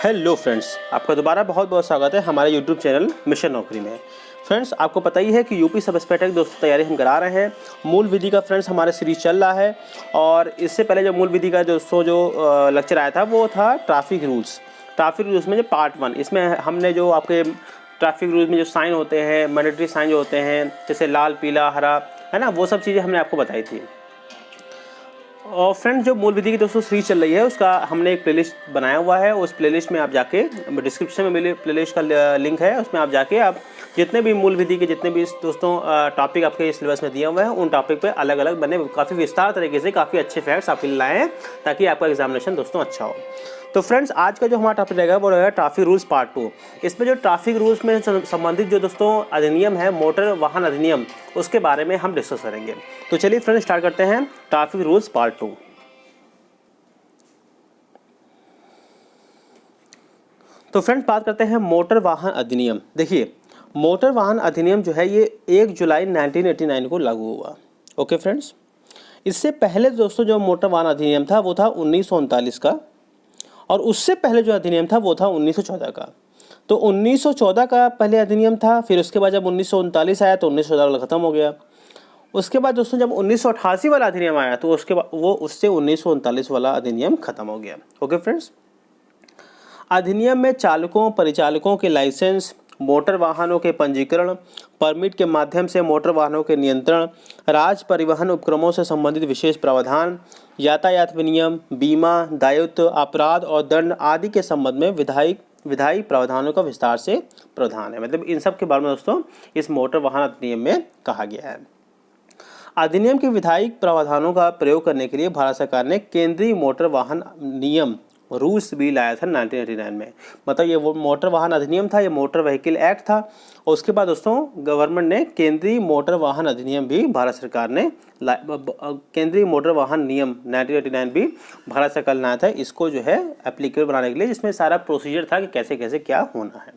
Hello friends, आपका दोबारा बहुत बहुत स्वागत है हमारे यूट्यूब चैनल मिशन नौकरी में। फ्रेंड्स, आपको पता ही है कि यूपी सब इंस्पेक्टर की दोस्तों तैयारी हम करा रहे हैं। मूल विधि का फ्रेंड्स हमारा सीरीज चल रहा है और इससे पहले जो मूल विधि का दोस्तों जो लेक्चर आया था वो था ट्रैफिक रूल्स। ट्रैफिक रूल्स में जो पार्ट 1, इसमें हमने जो आपके ट्रैफिक रूल्स में जो साइन होते हैं, मैंडेटरी साइन जो होते हैं, जैसे लाल, पीला, हरा, है ना, वो सब चीज़ें हमने आपको बताई थी। और फ्रेंड्स, जो मूल विधि की दोस्तों सीरीज चल रही है उसका हमने एक प्लेलिस्ट बनाया हुआ है। उस प्लेलिस्ट में आप जाके, डिस्क्रिप्शन में मेरे प्लेलिस्ट का लिंक है, उसमें आप जाके आप जितने भी मूल विधि के जितने भी दोस्तों टॉपिक आपके सिलेबस में दिए हुए हैं उन टॉपिक पे अलग अलग बने काफ़ी विस्तार तरीके से काफ़ी अच्छे फैक्ट्स आपके लिए लाए हैं ताकि आपका एग्जामिनेशन दोस्तों अच्छा हो। तो फ्रेंड्स, आज का जो हमारा टॉपिक रहेगा वो रहेगा ट्रैफिक रूल्स पार्ट 2। इसमें जो ट्रैफिक रूल्स में संबंधित जो दोस्तों अधिनियम है, मोटर वाहन अधिनियम, उसके बारे में हम डिस्कस करेंगे। तो चलिए फ्रेंड्स, स्टार्ट करते हैं ट्रैफिक रूल्स पार्ट 2। तो फ्रेंड्स, बात करते हैं मोटर वाहन अधिनियम। देखिए, मोटर वाहन अधिनियम जो है ये 1 जुलाई 1989 को लागू हुआ। ओके फ्रेंड्स, इससे पहले दोस्तों जो मोटर वाहन अधिनियम था वो था 1939 का, और उससे पहले जो अधिनियम था वो था 1914 का। तो 1914 का पहले अधिनियम था, फिर उसके बाद जब 1939 आया तो 1914 वाला ख़त्म हो गया। उसके बाद दोस्तों जब 1988 वाला अधिनियम आया तो उसके बाद वो उससे 1939 वाला अधिनियम खत्म हो गया। ओके फ्रेंड्स, अधिनियम में चालकों परिचालकों के लाइसेंस, मोटर वाहनों के पंजीकरण, परमिट के माध्यम से मोटर वाहनों के नियंत्रण, राज्य परिवहन उपक्रमों से संबंधित विशेष प्रावधान, यातायात विनियम, बीमा, दायित्व, अपराध और दंड आदि के संबंध में विधायी प्रावधानों का विस्तार से प्रावधान है। मतलब इन सब के बारे में दोस्तों इस मोटर वाहन अधिनियम में कहा गया है। अधिनियम के विधायी प्रावधानों का प्रयोग करने के लिए भारत सरकार ने केंद्रीय मोटर वाहन नियम रूल्स भी लाया था 1989 में। मतलब ये वो मोटर वाहन अधिनियम था, ये मोटर व्हीकल एक्ट था। और उसके बाद दोस्तों गवर्नमेंट ने केंद्रीय मोटर वाहन अधिनियम भी भारत सरकार ने केंद्रीय मोटर वाहन नियम 1989 भी भारत सरकार ने लाया था। इसको जो है एप्लीकेबल बनाने के लिए, जिसमें सारा प्रोसीजर था कि कैसे कैसे क्या होना है।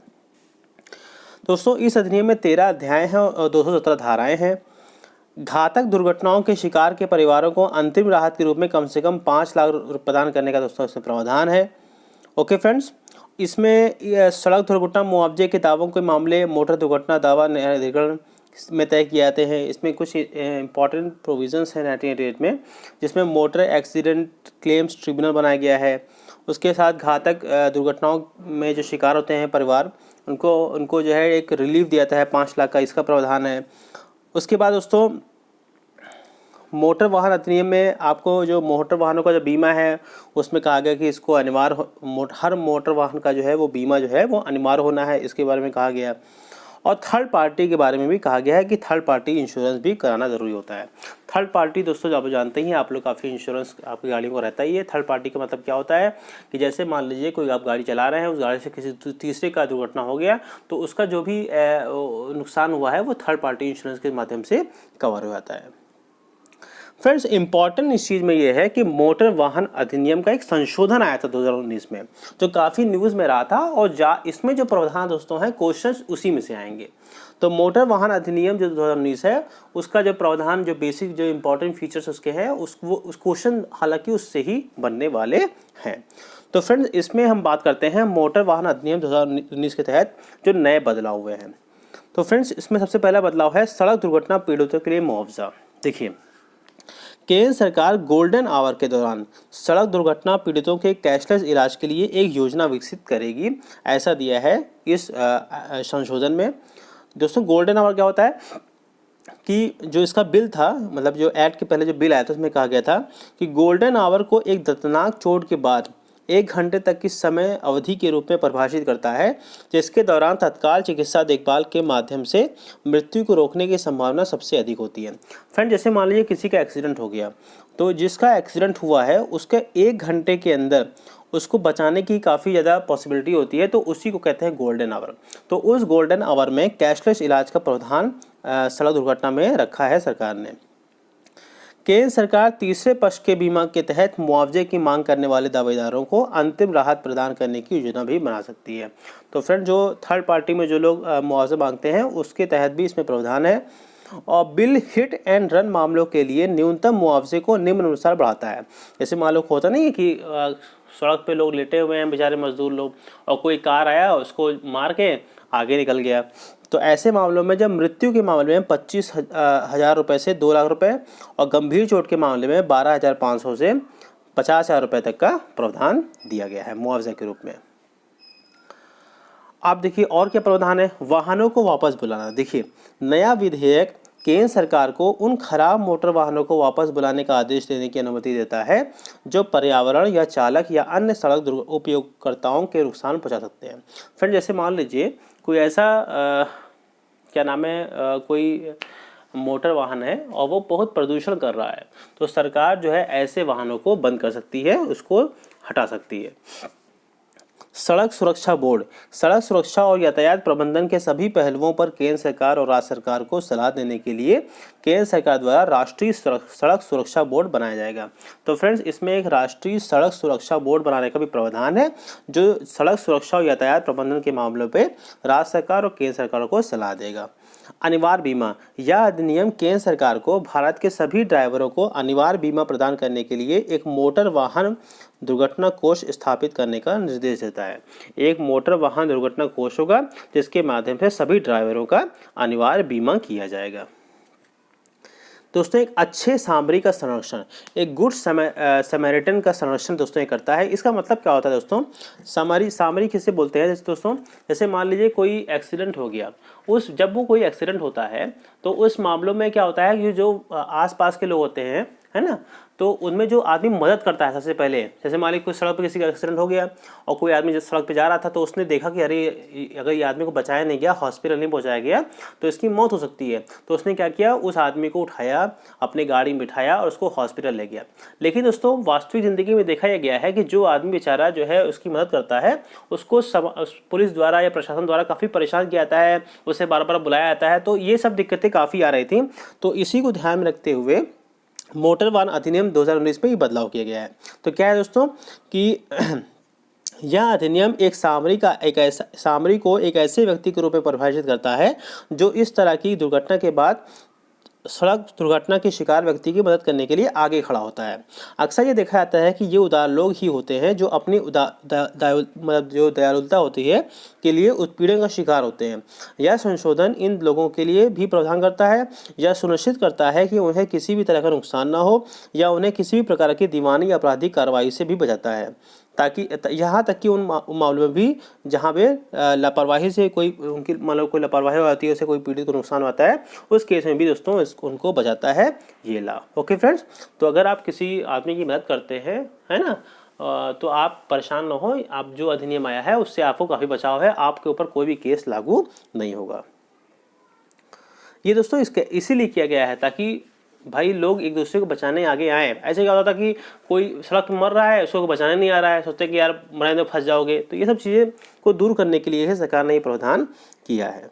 दोस्तों, इस अधिनियम में 13 अध्याय हैं और 217 धाराएँ हैं। घातक दुर्घटनाओं के शिकार के परिवारों को अंतरिम राहत के रूप में कम से कम 5 लाख प्रदान करने का दोस्तों इसमें प्रावधान है। ओके फ्रेंड्स, इसमें सड़क दुर्घटना मुआवजे के दावों के मामले मोटर दुर्घटना दावा न्यायाधिकरण में तय किए जाते हैं। इसमें कुछ इंपॉर्टेंट प्रोविजंस हैं 1988 में, जिसमें मोटर एक्सीडेंट क्लेम्स ट्रिब्यूनल बनाया गया है। उसके साथ घातक दुर्घटनाओं में जो शिकार होते हैं परिवार, उनको जो है एक रिलीफ दिया जाता है 5 लाख का, इसका प्रावधान है। उसके बाद दोस्तों मोटर वाहन अधिनियम में आपको जो मोटर वाहनों का जो बीमा है उसमें कहा गया कि इसको हर मोटर वाहन का जो है वो बीमा जो है वो अनिवार्य होना है, इसके बारे में कहा गया। और थर्ड पार्टी के बारे में भी कहा गया है कि थर्ड पार्टी इंश्योरेंस भी कराना ज़रूरी होता है। थर्ड पार्टी दोस्तों आप जानते ही, आप लोग काफ़ी इंश्योरेंस आपकी गाड़ियों को रहता ही है। थर्ड पार्टी का मतलब क्या होता है कि जैसे मान लीजिए कोई आप गाड़ी चला रहे हैं, उस गाड़ी से किसी तीसरे का दुर्घटना हो गया तो उसका जो भी नुकसान हुआ है वो थर्ड पार्टी इंश्योरेंस के माध्यम से कवर हो जाता है। फ्रेंड्स, इंपॉर्टेंट इस चीज़ में ये है कि मोटर वाहन अधिनियम का एक संशोधन आया था 2019 में, जो काफ़ी न्यूज़ में रहा था। और इसमें जो प्रावधान दोस्तों हैं क्वेश्चंस उसी में से आएंगे। तो मोटर वाहन अधिनियम जो 2019 है उसका जो प्रावधान, जो बेसिक जो इंपॉर्टेंट फीचर्स उसके हैं उस क्वेश्चन हालांकि उससे ही बनने वाले हैं। तो फ्रेंड्स, इसमें हम बात करते हैं मोटर वाहन अधिनियम 2019 के तहत जो नए बदलाव हुए हैं। तो फ्रेंड्स, इसमें सबसे पहला बदलाव है सड़क दुर्घटना पीड़ितों के लिए मुआवजा। देखिए, केंद्र सरकार गोल्डन आवर के दौरान सड़क दुर्घटना पीड़ितों के कैशलेस इलाज के लिए एक योजना विकसित करेगी, ऐसा दिया है इस संशोधन में। दोस्तों, गोल्डन आवर क्या होता है कि जो इसका बिल था, मतलब जो एक्ट के पहले जो बिल आया था उसमें कहा गया था कि गोल्डन आवर को एक दर्दनाक चोट के बाद 1 घंटे तक की समय अवधि के रूप में परिभाषित करता है, जिसके दौरान तत्काल चिकित्सा देखभाल के माध्यम से मृत्यु को रोकने की संभावना सबसे अधिक होती है। फ्रेंड, जैसे मान लीजिए किसी का एक्सीडेंट हो गया, तो जिसका एक्सीडेंट हुआ है उसके 1 घंटे के अंदर उसको बचाने की काफ़ी ज़्यादा पॉसिबिलिटी होती है, तो उसी को कहते हैं गोल्डन आवर। तो उस गोल्डन आवर में कैशलेस इलाज का प्रावधान सड़क दुर्घटना में रखा है सरकार ने। केंद्र सरकार तीसरे पक्ष के बीमा के तहत मुआवजे की मांग करने वाले दावेदारों को अंतिम राहत प्रदान करने की योजना भी बना सकती है। तो फ्रेंड, जो थर्ड पार्टी में जो लोग मुआवजा मांगते हैं उसके तहत भी इसमें प्रावधान है। और बिल हिट एंड रन मामलों के लिए न्यूनतम मुआवजे को निम्नानुसार बढ़ाता है। जैसे मान लो होता नहीं है कि सड़क पे लोग लेटे हुए हैं बेचारे मजदूर लोग, और कोई कार आया उसको मार के आगे निकल गया, तो ऐसे मामलों में जब मृत्यु के मामले में 25,000 रुपये से 2 लाख रुपए और गंभीर चोट के मामले में 12,500 से 50,000 रुपये तक का प्रावधान दिया गया है मुआवजे के रूप में। आप देखिए और क्या प्रावधान है, वाहनों को वापस बुलाना। देखिए नया विधेयक केंद्र सरकार को उन खराब मोटर वाहनों को वापस बुलाने का आदेश देने की अनुमति देता है जो पर्यावरण या चालक या अन्य सड़क उपयोगकर्ताओं के नुकसान पहुंचा सकते हैं। फ्रेंड जैसे मान लीजिए कोई ऐसा क्या नाम है कोई मोटर वाहन है और वो बहुत प्रदूषण कर रहा है, तो सरकार जो है ऐसे वाहनों को बंद कर सकती है, उसको हटा सकती है। सड़क सुरक्षा बोर्ड सड़क सुरक्षा और यातायात प्रबंधन के सभी पहलुओं पर केंद्र सरकार और राज्य सरकार को सलाह देने के लिए केंद्र सरकार द्वारा राष्ट्रीय सड़क सुरक्षा बोर्ड बनाया जाएगा। तो फ्रेंड्स इसमें एक राष्ट्रीय सड़क सुरक्षा बोर्ड बनाने का भी प्रावधान है जो सड़क सुरक्षा और यातायात प्रबंधन के मामलों पर राज्य सरकार और केंद्र सरकार को सलाह देगा। अनिवार्य बीमा, यह अधिनियम केंद्र सरकार को भारत के सभी ड्राइवरों को अनिवार्य बीमा प्रदान करने के लिए एक मोटर वाहन दुर्घटना कोष स्थापित करने का निर्देश देता है। एक मोटर वाहन दुर्घटना कोष होगा जिसके माध्यम से सभी ड्राइवरों का अनिवार्य बीमा किया जाएगा। दोस्तों एक अच्छे सामरी का संरक्षण, एक गुड समैरिटन का संरक्षण दोस्तों ये करता है। इसका मतलब क्या होता है दोस्तों, सामरी किसे बोलते हैं, जैसे दोस्तों जैसे मान लीजिए कोई एक्सीडेंट हो गया, जब वो कोई एक्सीडेंट होता है तो उस मामलों में क्या होता है कि जो आसपास के लोग होते हैं है ना, तो उनमें जो आदमी मदद करता है सबसे पहले, जैसे मान लीजिए कोई सड़क पर किसी का एक्सीडेंट हो गया और कोई आदमी जिस सड़क पे जा रहा था तो उसने देखा कि अरे अगर ये आदमी को बचाया नहीं गया, हॉस्पिटल नहीं पहुंचाया गया तो इसकी मौत हो सकती है, तो उसने क्या किया, उस आदमी को उठाया, अपनी गाड़ी में बिठाया और उसको हॉस्पिटल ले गया। लेकिन दोस्तों वास्तविक ज़िंदगी में देखा गया है कि जो आदमी बेचारा जो है उसकी मदद करता है उसको पुलिस द्वारा या प्रशासन द्वारा काफ़ी परेशान किया जाता है, उसे बार बार बुलाया जाता है, तो ये सब दिक्कतें काफ़ी आ रही थी। तो इसी को ध्यान में रखते हुए मोटर वाहन अधिनियम 2019 में ये बदलाव किया गया है। तो क्या है दोस्तों कि यह अधिनियम एक सामरी को एक ऐसे व्यक्ति के रूप में परिभाषित करता है जो इस तरह की दुर्घटना के बाद सड़क दुर्घटना के शिकार व्यक्ति की मदद करने के लिए आगे खड़ा होता है। अक्सर ये देखा जाता है कि ये उदार लोग ही होते हैं जो अपनी मतलब जो दयालुता होती है के लिए उत्पीड़न का शिकार होते हैं। यह संशोधन इन लोगों के लिए भी प्रावधान करता है, यह सुनिश्चित करता है कि उन्हें किसी भी तरह का नुकसान न हो या उन्हें किसी भी प्रकार की दीवानी या आपराधिक कार्रवाई से भी बचाता है, ताकि यहाँ तक कि उन मामलों में भी जहाँ पे लापरवाही से कोई उनकी मतलब कोई लापरवाही होती है, उससे कोई पीड़ित को नुकसान होता है, उस केस में भी दोस्तों उनको बचाता है ये ला। ओके फ्रेंड्स, तो अगर आप किसी आदमी की मदद करते हैं है ना, तो आप परेशान ना हो, आप जो अधिनियम आया है उससे आपको काफ़ी बचाव है, आपके ऊपर कोई भी केस लागू नहीं होगा। ये दोस्तों इसीलिए किया गया है ताकि भाई लोग एक दूसरे को बचाने आगे आए। ऐसे क्या होता था कि कोई सड़क पर मर रहा है, उसको बचाने नहीं आ रहा है, सोचते कि यार मरने में फंस जाओगे, तो ये सब चीज़ें को दूर करने के लिए सरकार ने ये प्रावधान किया है।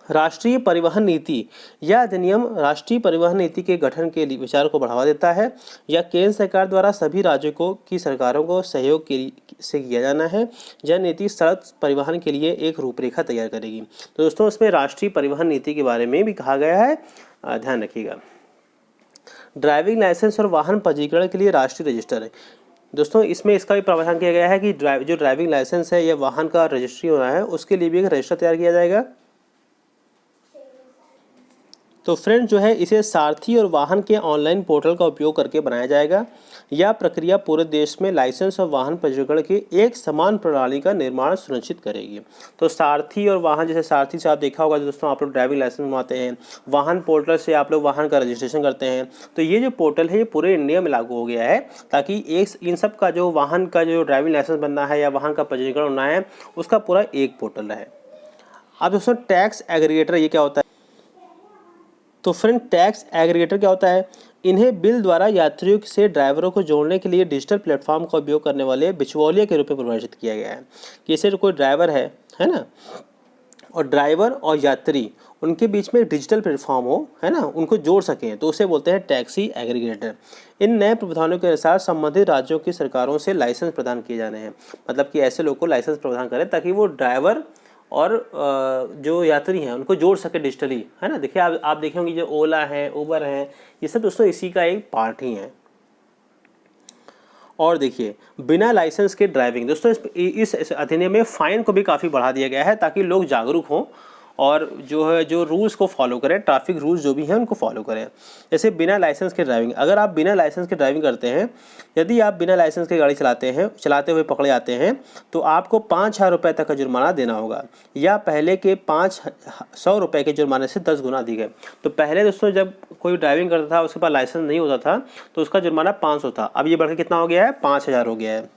राष्ट्रीय परिवहन नीति, यह अधिनियम राष्ट्रीय परिवहन नीति के गठन के लिए विचार को बढ़ावा देता है। यह केंद्र सरकार द्वारा सभी राज्यों को की सरकारों को सहयोग से किया जाना है। यह नीति सड़क परिवहन के लिए एक रूपरेखा तैयार करेगी। तो दोस्तों इसमें राष्ट्रीय परिवहन नीति के बारे में भी कहा गया है, ध्यान रखिएगा। ड्राइविंग लाइसेंस और वाहन पंजीकरण के लिए राष्ट्रीय रजिस्टर है। दोस्तों इसमें इसका भी प्रावधान किया गया है कि जो ड्राइविंग लाइसेंस है या वाहन का रजिस्ट्री होना है उसके लिए भी एक रजिस्टर तैयार किया जाएगा। तो फ्रेंड जो है इसे सारथी और वाहन के ऑनलाइन पोर्टल का उपयोग करके बनाया जाएगा। यह प्रक्रिया पूरे देश में लाइसेंस और वाहन पंजीकरण की एक समान प्रणाली का निर्माण सुनिश्चित करेगी। तो सारथी और वाहन, जैसे सारथी से आप देखा होगा दोस्तों, आप लोग ड्राइविंग लाइसेंस बनवाते हैं, वाहन पोर्टल से आप लोग वाहन का रजिस्ट्रेशन करते हैं, तो ये जो पोर्टल है ये पूरे इंडिया में लागू हो गया है ताकि इन सब का जो वाहन का जो ड्राइविंग लाइसेंस बनना है या वाहन का पंजीकरण होना है उसका पूरा एक पोर्टल रहे। अब दोस्तों टैक्स एग्रीगेटर ये क्या होता है? तो फ्रेंड टैक्स एग्रीगेटर क्या होता है? इन्हें बिल द्वारा यात्रियों से ड्राइवरों को जोड़ने के लिए डिजिटल प्लेटफॉर्म का उपयोग करने वाले बिचौलिए के रूप में परिभाषित किया गया है कि जैसे कोई ड्राइवर है ना, और ड्राइवर और यात्री उनके बीच में डिजिटल प्लेटफॉर्म हो है ना, उनको जोड़ सकें, तो उसे बोलते हैं टैक्सी एग्रीगेटर। इन नए प्रावधानों के अनुसार संबंधित राज्यों की सरकारों से लाइसेंस प्रदान किए जाने हैं, मतलब कि ऐसे लोग को लाइसेंस प्रदान करें ताकि वो ड्राइवर और जो यात्री हैं उनको जोड़ सके डिजिटली, है ना। देखिए आप देखे होंगे जो ओला है, उबर है, ये सब दोस्तों इसी का एक पार्ट ही है। और देखिए बिना लाइसेंस के ड्राइविंग, दोस्तों इस अधिनियम में फाइन को भी काफ़ी बढ़ा दिया गया है ताकि लोग जागरूक हों और जो है जो रूल्स को फॉलो करें, ट्रैफिक रूल्स जो भी हैं उनको फॉलो करें। जैसे बिना लाइसेंस के ड्राइविंग, अगर आप बिना लाइसेंस के ड्राइविंग करते हैं, यदि आप बिना लाइसेंस के गाड़ी चलाते हुए पकड़े जाते हैं तो आपको 5,000 रुपये तक का जुर्माना देना होगा, या पहले के 500 रुपये के जुर्माने से 10 गुना अधिक है। तो पहले दोस्तों जब कोई ड्राइविंग करता था उसके पास लाइसेंस नहीं होता था तो उसका जुर्माना 500 था, अब ये बढ़कर कितना हो गया है, 5,000 हो गया है।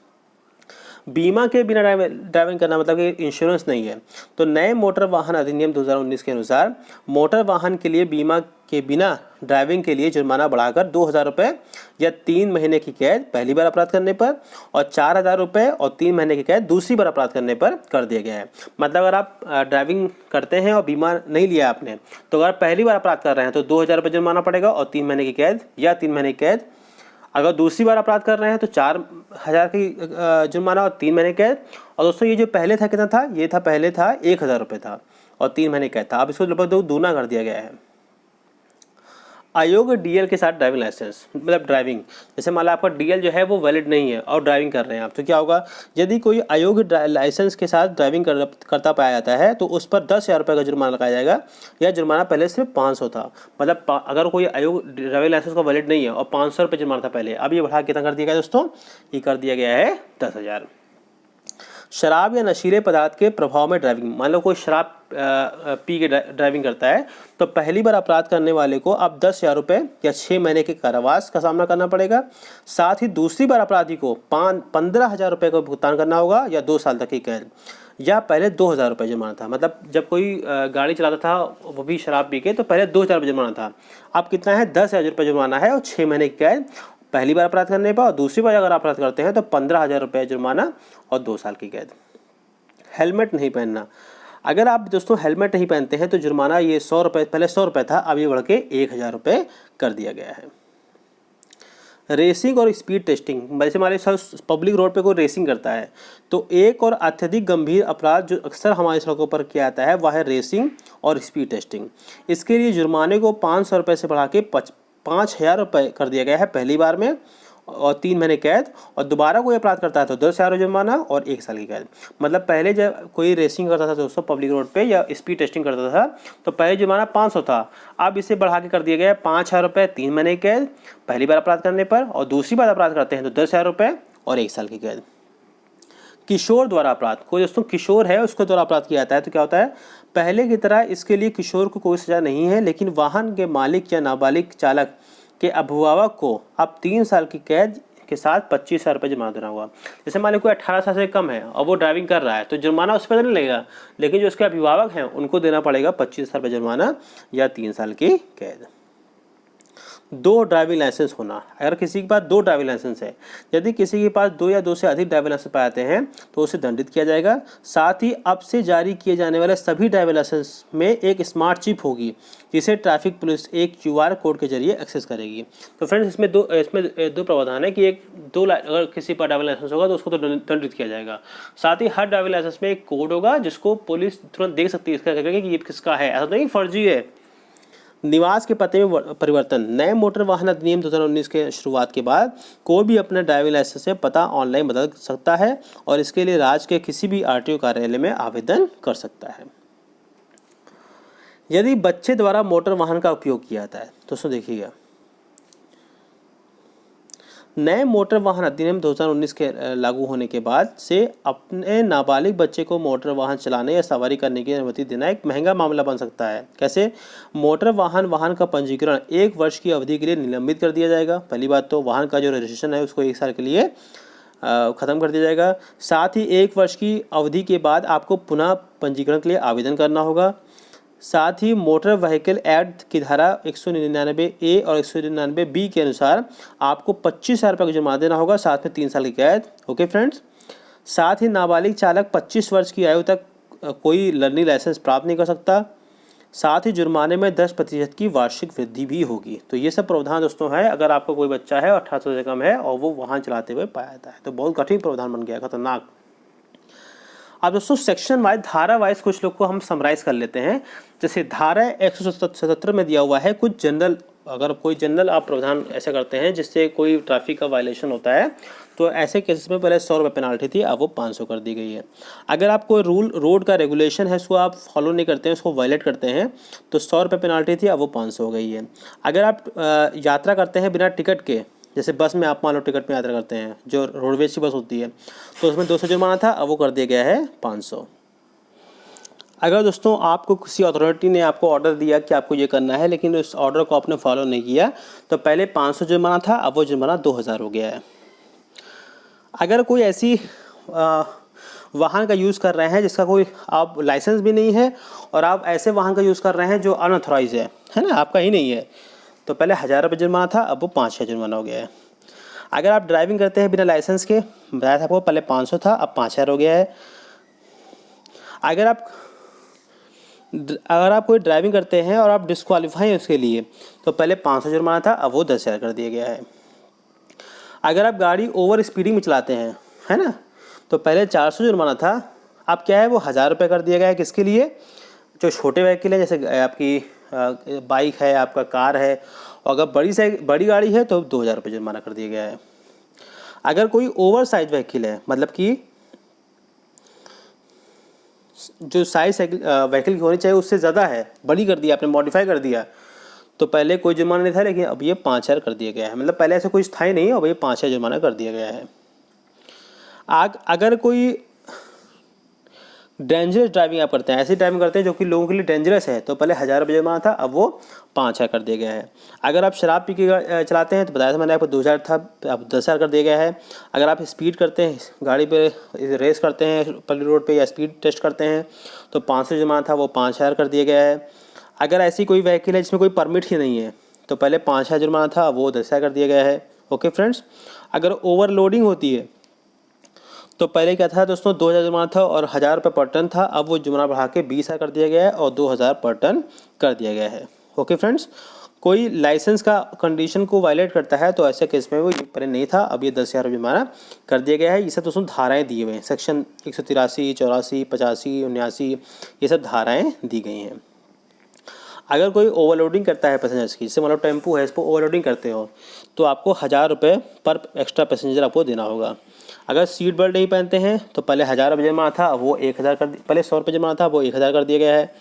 बीमा के बिना ड्राइविंग करना मतलब कि इंश्योरेंस नहीं है। तो नए मोटर वाहन अधिनियम 2019 के अनुसार मोटर वाहन के लिए बीमा के बिना ड्राइविंग के लिए जुर्माना बढ़ाकर 2,000 रुपये या 3 महीने की कैद पहली बार अपराध करने पर और 4,000 रुपये और 3 महीने की कैद दूसरी बार अपराध करने पर कर दिया गया है। मतलब अगर आप ड्राइविंग करते हैं और बीमा नहीं लिया आपने, तो अगर पहली बार अपराध कर रहे हैं तो 2,000 रुपये जुर्माना पड़ेगा और 3 महीने की कैद या 3 महीने की कैद। अगर दूसरी बार अपराध कर रहे हैं तो 4,000 की जुर्माना और 3 महीने कैद। और दोस्तों ये जो पहले था कितना था, ये था पहले था 1,000 रुपये था और 3 महीने कैद था, अब इसको लगभग दूना कर दिया गया है। अयोग्य डीएल के साथ ड्राइविंग लाइसेंस, मतलब ड्राइविंग, जैसे मान लो आपका डीएल जो है वो वैलिड नहीं है और ड्राइविंग कर रहे हैं आप, तो क्या होगा, यदि कोई अयोग्य लाइसेंस के साथ ड्राइविंग करता पाया जाता है तो उस पर 10,000 रुपये का जुर्माना लगाया जाएगा। यह जुर्माना पहले सिर्फ 500 था, मतलब अगर कोई अयोग्य ड्राइविंग लाइसेंस का वैलिड नहीं है और 500 रुपये जुर्माना था पहले, अब ये बढ़ा कितना कर दिया गया दोस्तों, ये कर दिया गया है 10,000। शराब या नशीले पदार्थ के प्रभाव में ड्राइविंग, मान लो कोई शराब पी के ड्राइविंग करता है तो पहली बार अपराध करने वाले को अब 10,000 रुपये या 6 महीने के कारावास का सामना करना पड़ेगा। साथ ही दूसरी बार अपराधी को 15,000 रुपये का भुगतान करना होगा या 2 साल तक की कैद, या पहले 2,000 रुपये जुर्माना था। मतलब जब कोई गाड़ी चलाता था वो भी शराब पी के तो पहले 2,000 रुपये जुर्माना था, अब कितना है, 10,000 रुपये जुर्माना है और 6 महीने की कैद पहली बार अपराध करने पर, और दूसरी बार अगर अपराध करते हैं तो 15,000 रुपये जुर्माना और 2 साल की कैद। हेलमेट नहीं पहनना, अगर आप दोस्तों हेलमेट नहीं पहनते हैं तो जुर्माना ये 100 रुपये, पहले 100 रुपये था, अब ये बढ़ के 1,000 रुपये कर दिया गया है। रेसिंग और स्पीड टेस्टिंग, जैसे हमारे पब्लिक रोड पे कोई रेसिंग करता है तो एक और अत्यधिक गंभीर अपराध जो अक्सर हमारी सड़कों पर किया जाता है वह है रेसिंग और स्पीड टेस्टिंग। इसके लिए जुर्माने को 500 रुपये से बढ़ा के 5,000 रुपये कर दिया गया है पहली बार में और 3 महीने कैद, और दोबारा कोई अपराध करता है तो 10,000 जुर्माना और 1 साल की कैद। मतलब पहले जब कोई रेसिंग करता था दोस्तों पब्लिक रोड पे या स्पीड टेस्टिंग करता था तो पहले जुर्माना 500 था, अब इसे बढ़ा के कर दिया गया 5,000 रुपये, 3 महीने कैद पहली बार अपराध करने पर, और दूसरी बार अपराध करते हैं तो 10,000 रुपये और 1 साल की कैद। किशोर द्वारा अपराध, कोई दोस्तों किशोर है उसके द्वारा अपराध किया जाता है तो क्या होता है, पहले की तरह इसके लिए किशोर को कोई सजा नहीं है, लेकिन वाहन के मालिक या नाबालिग चालक के अभिभावक को अब 3 साल की कैद के साथ 25,000 रुपये जुर्माना देना होगा। जैसे मान लो कोई 18 साल से कम है और वो ड्राइविंग कर रहा है तो जुर्माना उस पर नहीं लगेगा, लेकिन जो उसके अभिभावक हैं उनको देना पड़ेगा 25,000 रुपये जुर्माना या 3 साल की कैद। 2 ड्राइविंग लाइसेंस होना, अगर किसी के पास 2 ड्राइविंग लाइसेंस है, यदि किसी के पास 2 या 2 से अधिक ड्राइविंग लाइसेंस पाए जाते हैं तो उसे दंडित किया जाएगा। साथ ही अब से जारी किए जाने वाले सभी ड्राइविंग लाइसेंस में एक स्मार्ट चिप होगी जिसे ट्रैफिक पुलिस एक QR कोड के जरिए एक्सेस करेगी। तो फ्रेंड्स इसमें दो प्रावधान है कि अगर किसी पर ड्राइविंग लाइसेंस होगा तो उसको तो दंडित किया जाएगा। साथ ही हर ड्राइविंग लाइसेंस में एक कोड होगा जिसको पुलिस तुरंत देख सकती है इसका कि ये किसका है, ऐसा नहीं फर्जी है। निवास के पते में परिवर्तन, नए मोटर वाहन अधिनियम 2019 के शुरुआत के बाद कोई भी अपने ड्राइविंग लाइसेंस से पता ऑनलाइन बदल सकता है और इसके लिए राज्य के किसी भी RTO कार्यालय में आवेदन कर सकता है। यदि बच्चे द्वारा मोटर वाहन का उपयोग किया जाता है, दोस्तों देखिएगा, नए मोटर वाहन अधिनियम 2019 के लागू होने के बाद से अपने नाबालिग बच्चे को मोटर वाहन चलाने या सवारी करने की अनुमति देना एक महंगा मामला बन सकता है। कैसे, मोटर वाहन का पंजीकरण 1 वर्ष की अवधि के लिए निलंबित कर दिया जाएगा। पहली बात तो वाहन का जो रजिस्ट्रेशन है उसको 1 साल के लिए ख़त्म कर दिया जाएगा। साथ ही 1 वर्ष की अवधि के बाद आपको पुनः पंजीकरण के लिए आवेदन करना होगा। साथ ही मोटर व्हीकल एक्ट की धारा 199A और 199B के अनुसार आपको 25,000 रुपये का जुर्माना देना होगा, साथ में 3 साल की कैद। ओके फ्रेंड्स, साथ ही नाबालिग चालक 25 वर्ष की आयु तक कोई लर्निंग लाइसेंस प्राप्त नहीं कर सकता। साथ ही जुर्माने में 10% की वार्षिक वृद्धि भी होगी। तो ये सब प्रावधान दोस्तों है अगर आपका कोई बच्चा है 18 साल से कम है और वो वाहन चलाते हुए पाया जाता है तो बहुत कठिन प्रावधान बन गया, खतरनाक। अब दोस्तों सेक्शन वाइज, धारा वाइज कुछ लोग को हम समराइज कर लेते हैं। जैसे धारा 177 में दिया हुआ है कुछ जनरल, अगर कोई जनरल आप प्रावधान ऐसे करते हैं जिससे कोई ट्रैफिक का वायलेशन होता है, तो ऐसे केसेस में पहले 100 रुपये पेनाल्टी थी, अब वो 500 कर दी गई है। अगर आप कोई रूल, रोड का रेगुलेशन है, उसको आप फॉलो नहीं करते हैं, उसको वायलेट करते हैं, तो 100 रुपये पेनाल्टी थी, अब वो 500 हो गई है। अगर आप यात्रा करते हैं बिना टिकट के, जैसे बस में आप मान लो टिकट में यात्रा करते हैं, जो रोडवेज की बस होती है, तो उसमें 200 जुर्माना था, अब वो कर दिया गया है 500। अगर दोस्तों आपको किसी अथॉरिटी ने आपको ऑर्डर दिया कि आपको ये करना है, लेकिन उस ऑर्डर को आपने फॉलो नहीं किया, तो पहले 500 जुर्माना था, अब वो जुर्माना 2000 हो गया है। अगर कोई ऐसी वाहन का यूज़ कर रहे हैं जिसका कोई आप लाइसेंस भी नहीं है, और आप ऐसे वाहन का यूज़ कर रहे हैं जो अनऑथराइज है ना, आपका ही नहीं है, तो पहले 1000 रुपये जुर्माना था, अब वो 5000 जुर्माना हो गया है। अगर आप ड्राइविंग करते हैं बिना लाइसेंस के, बताया था आपको पहले 500 था, अब 5000 हो गया है। अगर आप कोई ड्राइविंग करते हैं और आप डिस्क्वालीफाई हैं उसके लिए, तो पहले 500 जुर्माना था, अब वो 10,000 कर दिया गया है। अगर आप गाड़ी ओवर स्पीडिंग में चलाते हैं, है ना, तो पहले 400 जुर्माना था, अब क्या है वो 1000 रुपये कर दिया गया है। किसके लिए? जो छोटे व्हीकल है, जैसे आपकी बाइक है, आपका कार है, और अगर बड़ी गाड़ी है तो 2000 रुपये जुर्माना कर दिया गया है। अगर कोई ओवर साइज व्हीकल है, मतलब कि जो साइज व्हीकल की होनी चाहिए उससे ज़्यादा है, बड़ी कर दिया आपने, मॉडिफाई कर दिया, तो पहले कोई जुर्माना नहीं था, लेकिन अब ये 5000 कर दिया गया है। मतलब पहले ऐसा कुछ था ही नहीं, अब ये 5000 जुर्माना कर दिया गया है। अगर कोई डेंजरस ड्राइविंग आप करते हैं, ऐसी ड्राइविंग करते हैं जो कि लोगों के लिए डेंजरस है, तो पहले 1000 रुपये जुर्माना था, अब वो 5000 कर दिया गया है। अगर आप शराब पी के चलाते हैं, तो बताया था मैंने आपको 2000 था, अब 10,000 कर दिया गया है। अगर आप स्पीड करते हैं, गाड़ी पे रेस करते हैं पब्लिक रोड पे, या स्पीड टेस्ट करते हैं, तो 500 जुर्माना था, वो 5000 कर दिया गया है। अगर ऐसी कोई व्हीकल है जिसमें कोई परमिट ही नहीं है, तो पहले 5000 जुर्माना था, वो 10,000 कर दिया गया है। ओके फ्रेंड्स, अगर ओवरलोडिंग होती है, तो पहले क्या था दोस्तों, 2000 जुर्माना था और 1000 रुपये पर टन था, अब वो जुर्माना बढ़ा के 20,000 कर दिया गया है और 2000 पर टन कर दिया गया है। ओके फ्रेंड्स, कोई लाइसेंस का कंडीशन को वायलेट करता है, तो ऐसे केस में वो पहले नहीं था, अब ये 10,000 जुर्माना कर दिया गया है। ये सब दोस्तों धाराएँ दी हुई हैं, सेक्शन 183, 84, 85, 79, ये सब धाराएँ दी गई हैं। अगर कोई ओवरलोडिंग करता है पैसेंजर्स की, जैसे मतलब टेम्पू है, इस पर ओवरलोडिंग करते हो, तो आपको 1000 रुपये पर एक्स्ट्रा पैसेंजर आपको देना होगा। अगर सीट बेल्ट नहीं पहनते हैं, तो पहले 1000 रुपये जुर्माना था, वो 1000 पहले 100 रुपये जुर्माना था, वो 1000 कर दिया गया है।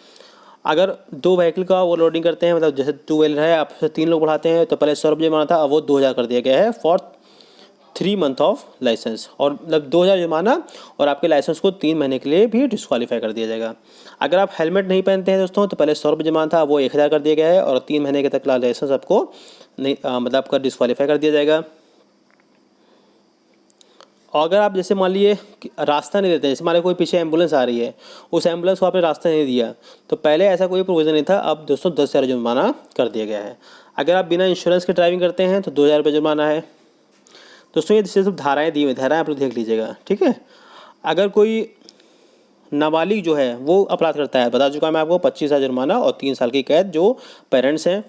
अगर 2 व्हीकल का ओवरलोडिंग करते हैं, मतलब जैसे 2 व्हीलर है, आप 3 लोग बढ़ाते हैं, तो पहले 100 रुपये जुर्माना था, अब वो 2000 कर दिया गया है फॉर 3 मंथ ऑफ लाइसेंस, और मतलब 2000 जुर्माना, और आपके लाइसेंस को 3 महीने के लिए भी डिस्क्वालीफाई कर दिया जाएगा। अगर आप हेलमेट नहीं पहनते हैं दोस्तों, तो पहले 100 रुपये जुर्माना था, वो 1000 कर दिया गया है, और 3 महीने के तक लाइसेंस आपको नहीं मतलब आपका डिस्क्वालीफाई कर दिया जाएगा। और अगर आप जैसे मान लिए रास्ता नहीं देते, जैसे मान लीजिए कोई पीछे एम्बुलेंस आ रही है, उस एम्बुलेंस को आपने रास्ता नहीं दिया, तो पहले ऐसा कोई प्रोविज़न नहीं था, अब दोस्तों 10,000 जुर्माना कर दिया गया है। अगर आप बिना इंश्योरेंस के ड्राइविंग करते हैं, तो 2000 रुपये जुर्माना है। दोस्तों ये सिर्फ धाराएँ दी हुई, धाराएँ आप लोग देख लीजिएगा, ठीक है। अगर कोई नाबालिग जो है वो अपराध करता है, बता चुका मैं आपको, 25,000 जुर्माना और 3 साल की कैद जो पेरेंट्स हैं।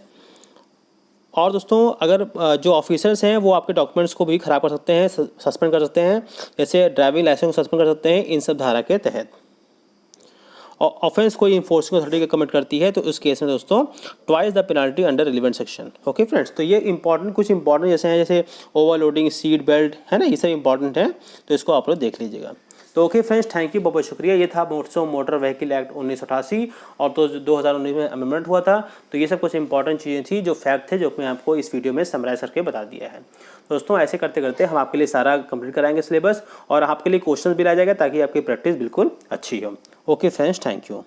और दोस्तों अगर जो ऑफिसर्स हैं वो आपके डॉक्यूमेंट्स को भी ख़राब कर सकते हैं, सस्पेंड कर सकते हैं, जैसे ड्राइविंग लाइसेंस को सस्पेंड कर सकते हैं इन सब धारा के तहत। और ऑफेंस कोई इन्फोर्सिंग अथॉरिटी कमिट करती है, तो उस केस में दोस्तों twice the penalty under relevant section. Okay friends, तो ये कुछ इंपॉर्टेंट जैसे हैं, जैसे ओवरलोडिंग, सीट बेल्ट, है ना, ये सब इंपॉर्टेंट है, तो इसको आप लोग देख लीजिएगा। तो ओके फ्रेंड्स, थैंक यू, बहुत बहुत शुक्रिया। ये था मोटर व्हीकल एक्ट 1988 और तो 2019 में अमेंडमेंट हुआ था। तो ये सब कुछ इंपॉर्टेंट चीज़ें थी, जो फैक्ट थे, जो मैं आपको इस वीडियो में समराइज करके बता दिया है। दोस्तों ऐसे करते करते हम आपके लिए सारा कंप्लीट कराएंगे सिलेबस, और आपके लिए क्वेश्चन भी रह जाएगा, ताकि आपकी प्रैक्टिस बिल्कुल अच्छी हो। Okay friends, thank you.